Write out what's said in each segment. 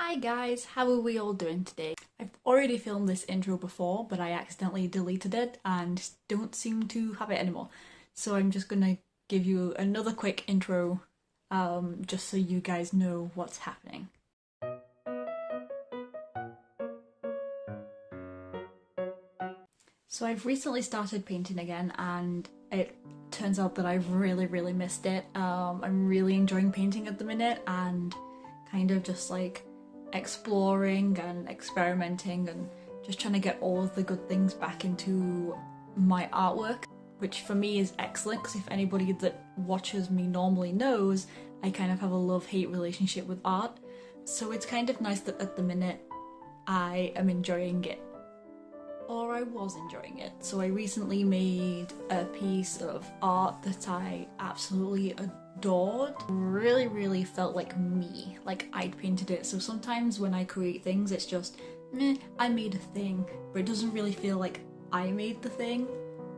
Hi guys, how are we all doing today? I've already filmed this intro before, but I accidentally deleted it and don't seem to have it anymore. So I'm just gonna give you another quick intro, just so you guys know what's happening. So I've recently started painting again and it turns out that I've really missed it. I'm really enjoying painting at the minute and kind of just like exploring and experimenting and just trying to get all of the good things back into my artwork, which for me is excellent because if anybody that watches me normally knows, I kind of have a love-hate relationship with art. So it's kind of nice that at the minute I am enjoying it. Or I was enjoying it. So I recently made a piece of art that I absolutely adored. Really felt like me, like I'd painted it. So sometimes when I create things it's just, meh, I made a thing, but it doesn't really feel like I made the thing.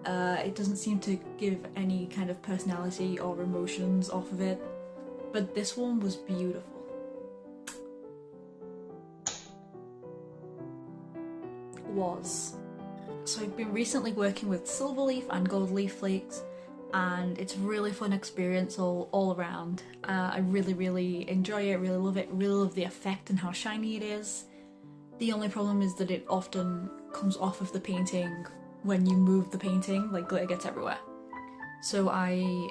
It doesn't seem to give any kind of personality or emotions off of it. But this one was beautiful. So I've been recently working with silver leaf and gold leaf flakes and it's a really fun experience all around. I really enjoy it, really love it, really love the effect and how shiny it is. The only problem is that it often comes off of the painting when you move the painting, like glitter gets everywhere. So I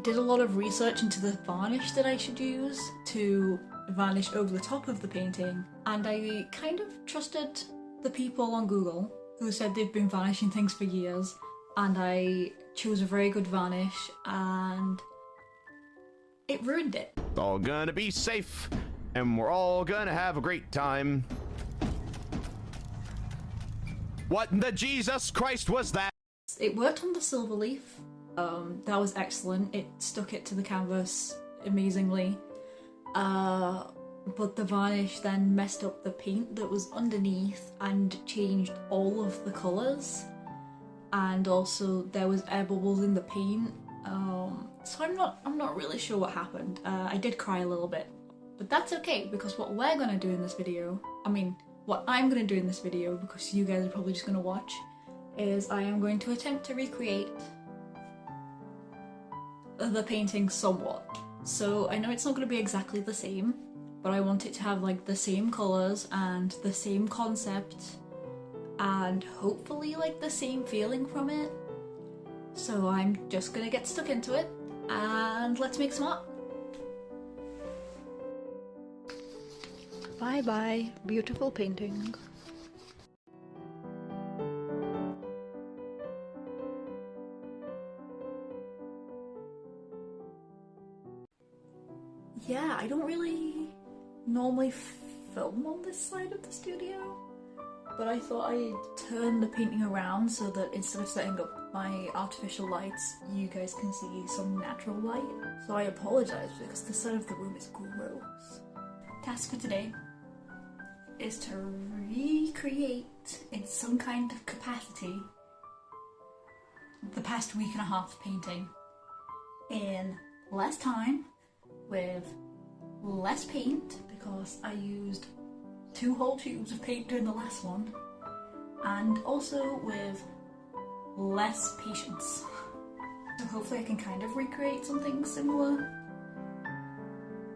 did a lot of research into the varnish that I should use to varnish over the top of the painting, and I kind of trusted the people on Google who said they've been varnishing things for years, and I chose a very good varnish and it ruined it. It's all gonna be safe and we're all gonna have a great time. What in the Jesus Christ was that? It worked on the silver leaf. That was excellent. It stuck it to the canvas amazingly. But the varnish then messed up the paint that was underneath and changed all of the colours, and also there was air bubbles in the paint, so I'm not really sure what happened. I did cry a little bit, but that's okay because what we're gonna do in this video, what I'm gonna do in this video, because you guys are probably just gonna watch, is I am going to attempt to recreate the painting somewhat. So I know it's not gonna be exactly the same, but I want it to have like the same colours and the same concept and hopefully like the same feeling from it. So I'm just gonna get stuck into it and let's make some art. Bye bye, beautiful painting. Yeah, I don't really normally film on this side of the studio, but I thought I'd turn the painting around so that instead of setting up my artificial lights, you guys can see some natural light. So I apologise because the side of the room is gross. Task for today is to recreate in some kind of capacity the past week and a half painting in less time, with less paint because I used 2 whole tubes of paint during the last one, and also with less patience. So hopefully I can kind of recreate something similar.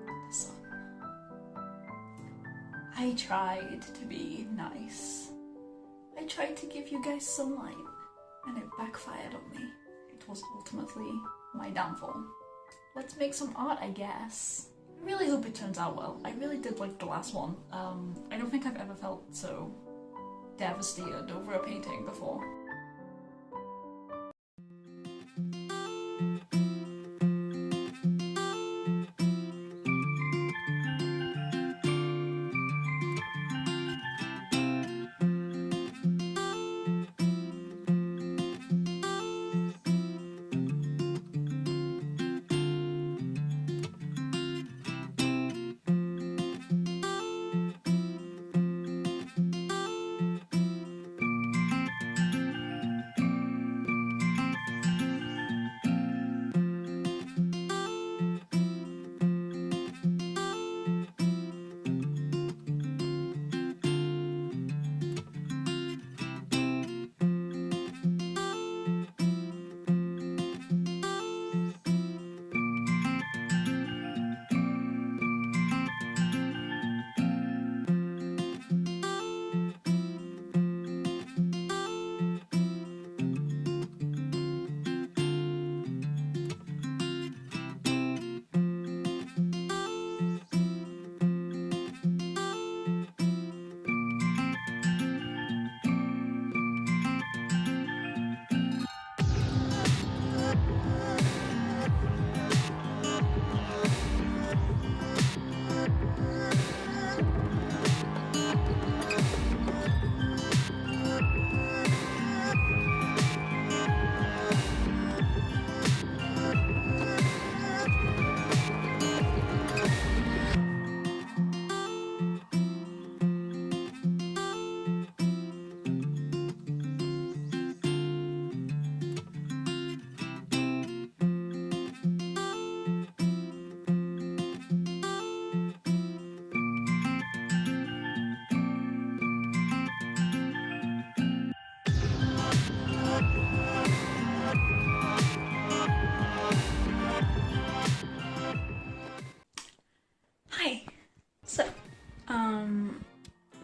The sun. I tried to be nice. I tried to give you guys sunlight and it backfired on me. It was ultimately my downfall. Let's make some art, I guess. I really hope it turns out well. I really did like the last one. I don't think I've ever felt so devastated over a painting before.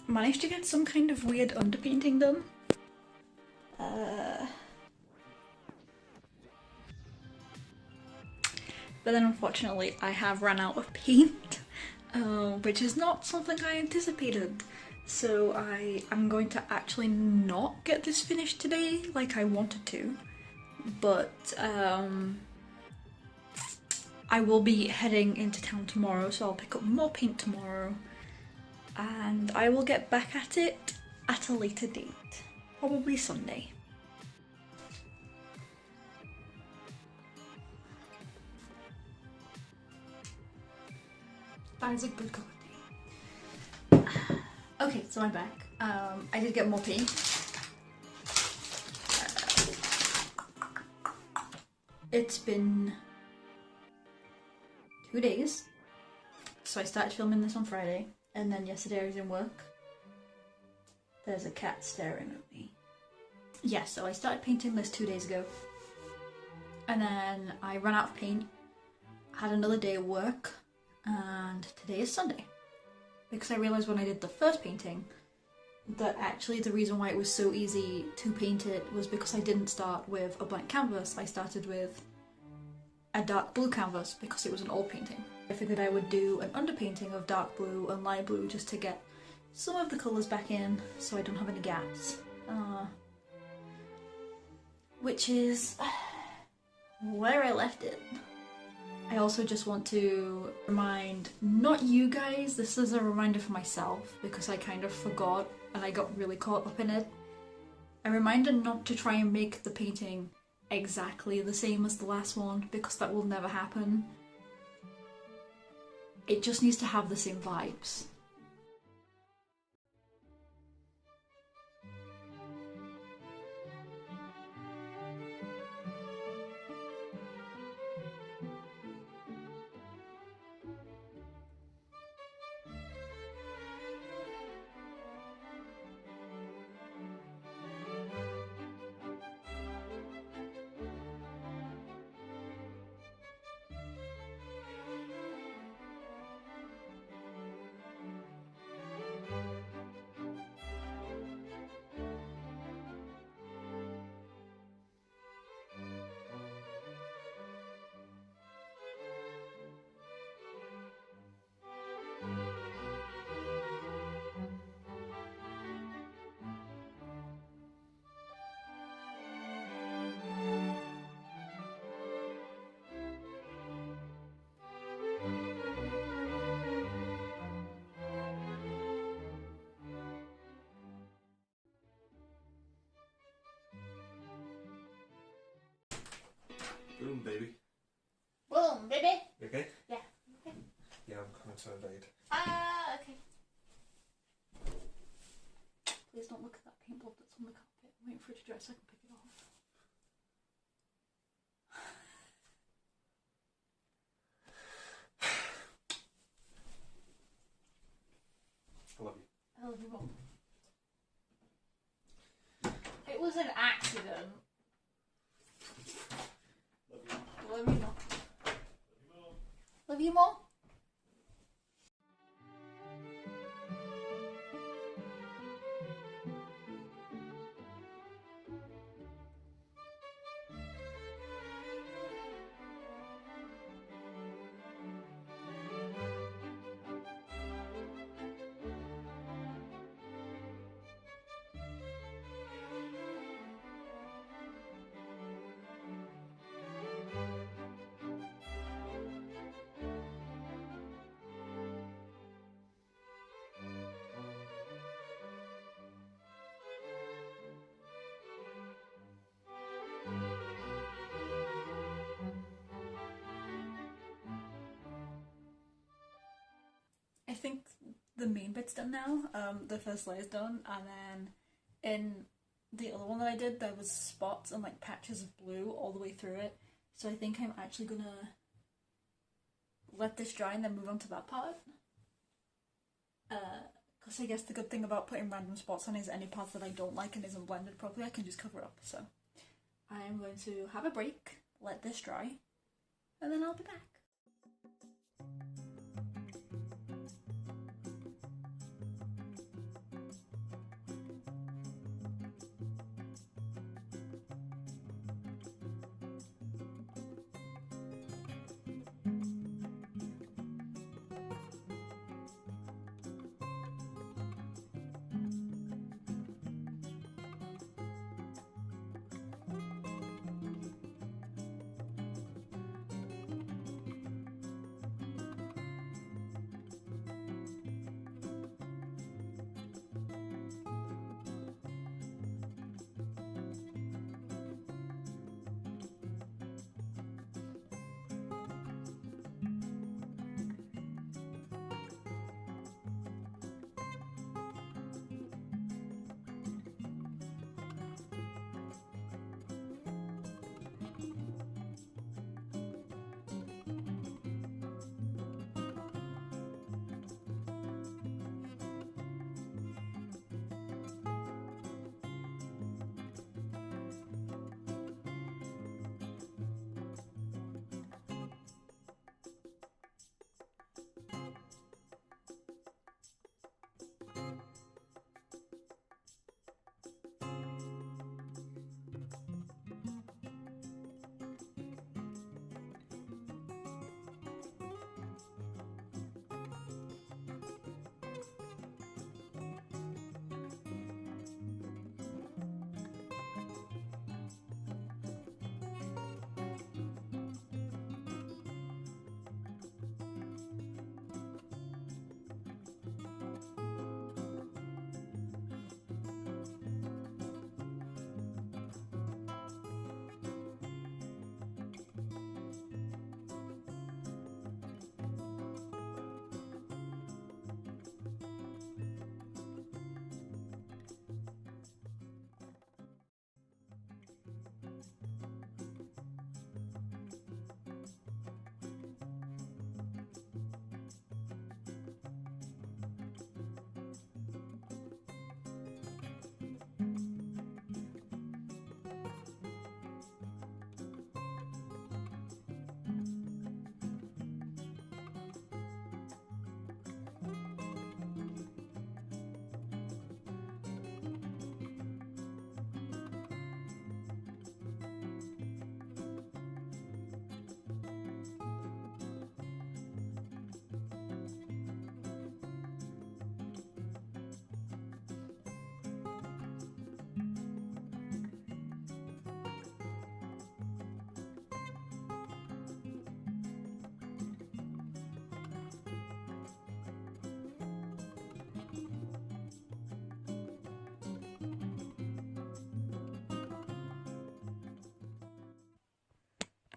Managed to get some kind of weird underpainting done. But then unfortunately I have run out of paint, which is not something I anticipated. So I'm going to actually not get this finished today like I wanted to, but I will be heading into town tomorrow, so I'll pick up more paint tomorrow and I will get back at it at a later date, probably Sunday. That is a good cup of tea. Okay, so I'm back. I did get more paint. It's been 2 days. So I started filming this on Friday, and then yesterday I was in work. There's a cat staring at me. Yeah, so I started painting this 2 days ago. And then I ran out of paint, had another day of work, and today is Sunday. Because I realised when I did the first painting that actually the reason why it was so easy to paint it was because I didn't start with a blank canvas. I started with a dark blue canvas because it was an old painting. I figured I would do an underpainting of dark blue and light blue just to get some of the colours back in so I don't have any gaps. Which is where I left it. I also just want to remind, not you guys, this is a reminder for myself because I kind of forgot and I got really caught up in it. A reminder not to try and make the painting exactly the same as the last one because that will never happen. It just needs to have the same vibes. Boom, baby. Boom, baby! You okay? Yeah. Okay. Yeah, I'm coming to invade. Okay. Please don't look at that paint blob that's on the carpet. I'm waiting for it to dry so I can pick it off. I love you. I love you more. It was an accident. Love you more. Love you more. I think the main bit's done now. The first layer's done, and then in the other one that I did, there was spots and like patches of blue all the way through it. So I think I'm actually gonna let this dry and then move on to that part. Because I guess the good thing about putting random spots on is any parts that I don't like and isn't blended properly, I can just cover up. So I'm going to have a break, let this dry, and then I'll be back.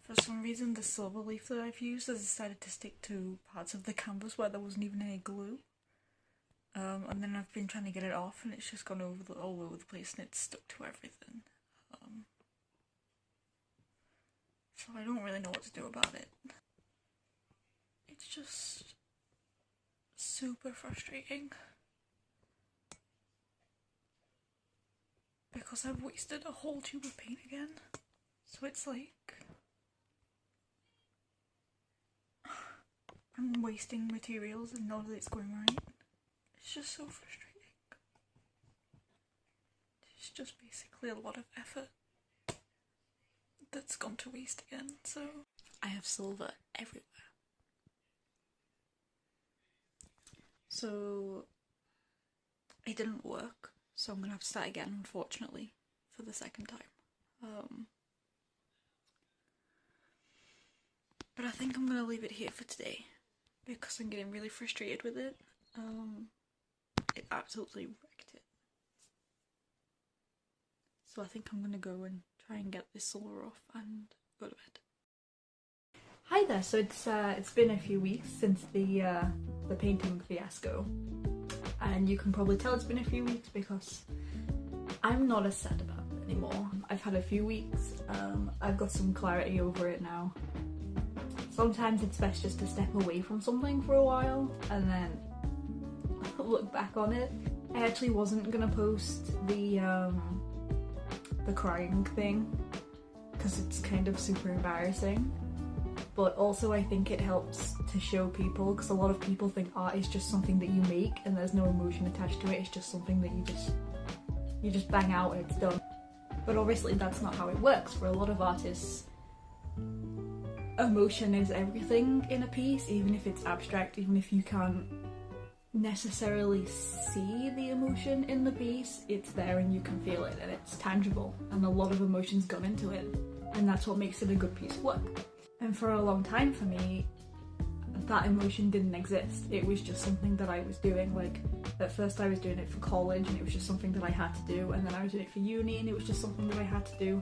For some reason the silver leaf that I've used has decided to stick to parts of the canvas where there wasn't even any glue. And then I've been trying to get it off and it's just gone all over the place and it's stuck to everything. So I don't really know what to do about it. It's just super frustrating. Because I've wasted a whole tube of paint again. So it's like I'm wasting materials and not that it's going right. It's just so frustrating. It's just basically a lot of effort that's gone to waste again, so I have silver everywhere. So it didn't work, so I'm gonna have to start again, unfortunately, for the second time. But I think I'm gonna leave it here for today because I'm getting really frustrated with it. It absolutely wrecked it. So I think I'm gonna go and try and get this silver off and go to bed. Hi there, so it's been a few weeks since the painting fiasco, and you can probably tell it's been a few weeks because I'm not as sad about it anymore. I've had a few weeks, I've got some clarity over it now. Sometimes it's best just to step away from something for a while and then look back on it. I actually wasn't gonna post the crying thing because it's kind of super embarrassing, but also I think it helps to show people, because a lot of people think art is just something that you make and there's no emotion attached to it. It's just something that you just bang out and it's done. But obviously that's not how it works. For a lot of artists, emotion is everything in a piece, even if it's abstract, even if you can't necessarily see the emotion in the piece, it's there and you can feel it and it's tangible, and a lot of emotion's gone into it, and that's what makes it a good piece of work. And for a long time for me, that emotion didn't exist. It was just something that I was doing. Like, at first I was doing it for college and it was just something that I had to do, and then I was doing it for uni and it was just something that I had to do.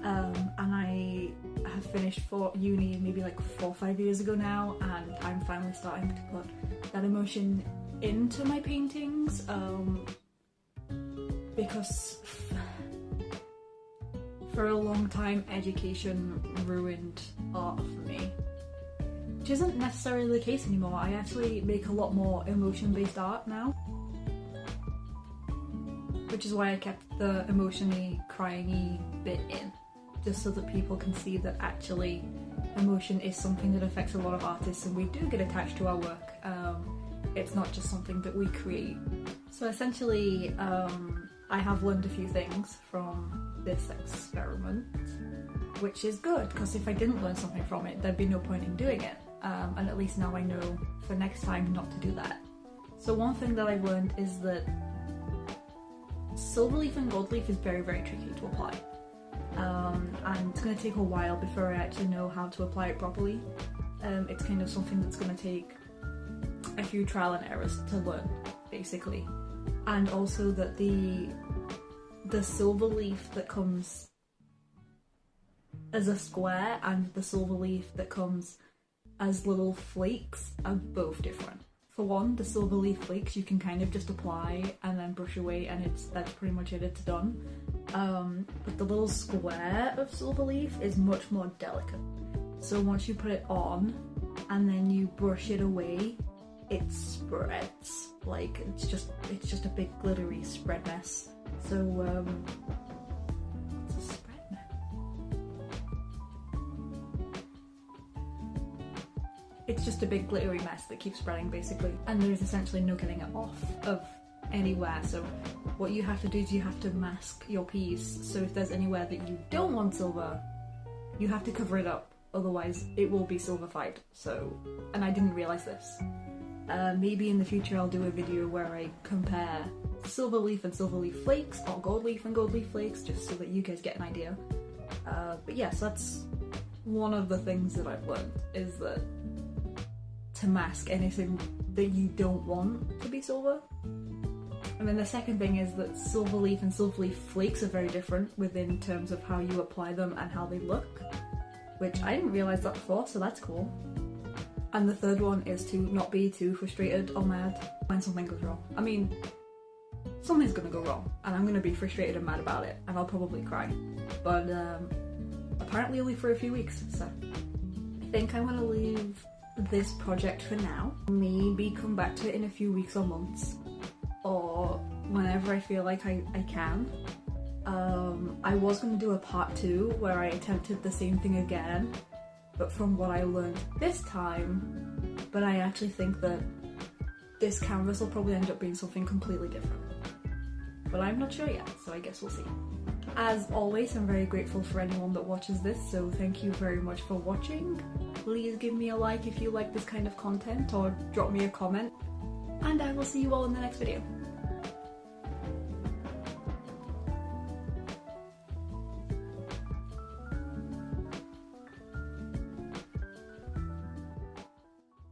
And I have finished for uni maybe like 4 or 5 years ago now, and I'm finally starting to put that emotion into my paintings, because for a long time education ruined art for me, which isn't necessarily the case anymore. I actually make a lot more emotion-based art now, which is why I kept the emotion-y, crying-y bit in, just so that people can see that actually emotion is something that affects a lot of artists and we do get attached to our work. It's not just something that we create. So essentially, I have learned a few things from this experiment, which is good, because if I didn't learn something from it, there'd be no point in doing it. And at least now I know for next time not to do that. So one thing that I've learned is that silver leaf and gold leaf is very, very tricky to apply. And it's going to take a while before I actually know how to apply it properly. It's kind of something that's going to take a few trial and errors to learn, basically. And also that the silver leaf that comes as a square and the silver leaf that comes as little flakes are both different. For one, the silver leaf flakes you can kind of just apply and then brush away, and that's pretty much it, it's done. But the little square of silver leaf is much more delicate. So once you put it on and then you brush it away, it spreads. Like, it's just a big glittery spread mess. So it's a spread mess. It's just a big glittery mess that keeps spreading, basically, and there's essentially no getting it off of anywhere. So what you have to do is you have to mask your piece, so if there's anywhere that you don't want silver, you have to cover it up, otherwise it will be silversified. So, and I didn't realise this. Maybe in the future I'll do a video where I compare silver leaf and silver leaf flakes, or gold leaf and gold leaf flakes, just so that you guys get an idea. But yes, that's one of the things that I've learned, is that to mask anything that you don't want to be silver. And then the second thing is that silver leaf and silver leaf flakes are very different within terms of how you apply them and how they look. which I didn't realise that before, so that's cool. And the third one is to not be too frustrated or mad when something goes wrong. I mean, something's gonna go wrong, and I'm gonna be frustrated and mad about it, and I'll probably cry. But apparently only for a few weeks, so I think I'm gonna leave this project for now. Maybe come back to it in a few weeks or months, or whenever I feel like I can. I was going to do a part 2 where I attempted the same thing again, but from what I learned this time, but I actually think that this canvas will probably end up being something completely different. But I'm not sure yet, so I guess we'll see. As always, I'm very grateful for anyone that watches this, so thank you very much for watching. Please give me a like if you like this kind of content, or drop me a comment, and I will see you all in the next video.